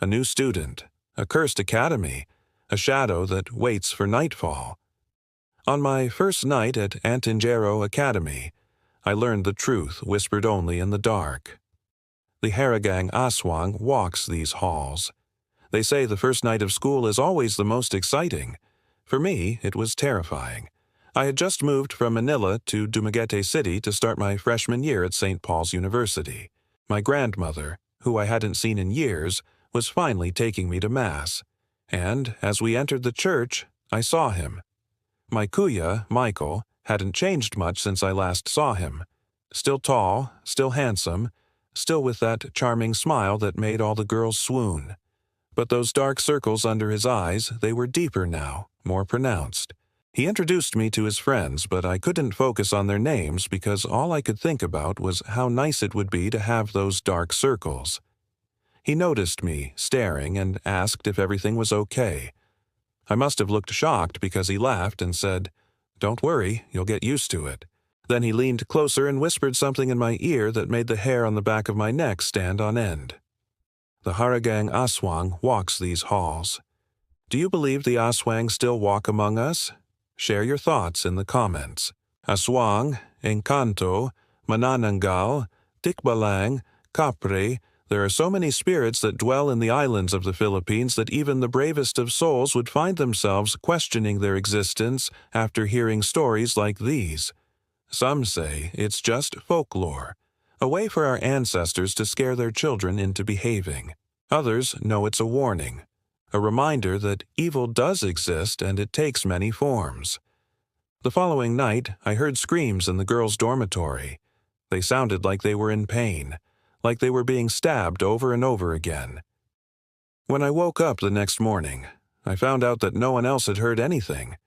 a new student, a cursed academy, a shadow that waits for nightfall. On my first night at Antingero Academy, I learned the truth whispered only in the dark. The Haragang Aswang walks these halls. They say the first night of school is always the most exciting. For me, it was terrifying. I had just moved from Manila to Dumaguete City to start my freshman year at St. Paul's University. My grandmother, who I hadn't seen in years, was finally taking me to Mass. And as we entered the church, I saw him. My kuya, Michael, hadn't changed much since I last saw him. Still tall, still handsome, still with that charming smile that made all the girls swoon. But those dark circles under his eyes, they were deeper now, more pronounced. He introduced me to his friends, but I couldn't focus on their names because all I could think about was how nice it would be to have those dark circles. He noticed me, staring, and asked if everything was okay. I must have looked shocked because he laughed and said, "Don't worry, you'll get used to it." Then he leaned closer and whispered something in my ear that made the hair on the back of my neck stand on end. The Haragang Aswang walks these halls. Do you believe the Aswang still walk among us? Share your thoughts in the comments. Aswang, Engkanto, Manananggal, Tikbalang, Kapre, there are so many spirits that dwell in the islands of the Philippines that even the bravest of souls would find themselves questioning their existence after hearing stories like these. Some say it's just folklore, a way for our ancestors to scare their children into behaving. Others know it's a warning, a reminder that evil does exist and it takes many forms. The following night, I heard screams in the girls' dormitory. They sounded like they were in pain, like they were being stabbed over and over again. When I woke up the next morning, I found out that no one else had heard anything.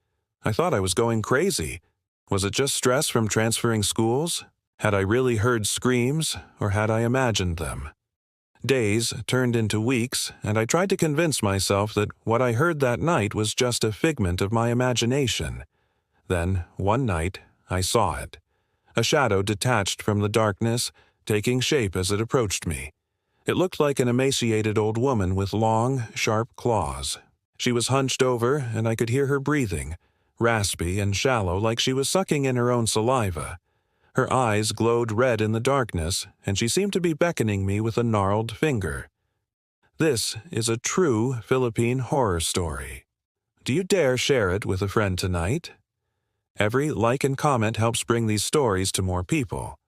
I thought I was going crazy. Was it just stress from transferring schools? Had I really heard screams, or had I imagined them? Days turned into weeks, and I tried to convince myself that what I heard that night was just a figment of my imagination. Then, one night, I saw it. A shadow detached from the darkness, taking shape as it approached me. It looked like an emaciated old woman with long, sharp claws. She was hunched over, and I could hear her breathing, raspy and shallow like she was sucking in her own saliva. Her eyes glowed red in the darkness, and she seemed to be beckoning me with a gnarled finger. This is a true Philippine horror story. Do you dare share it with a friend tonight? Every like and comment helps bring these stories to more people.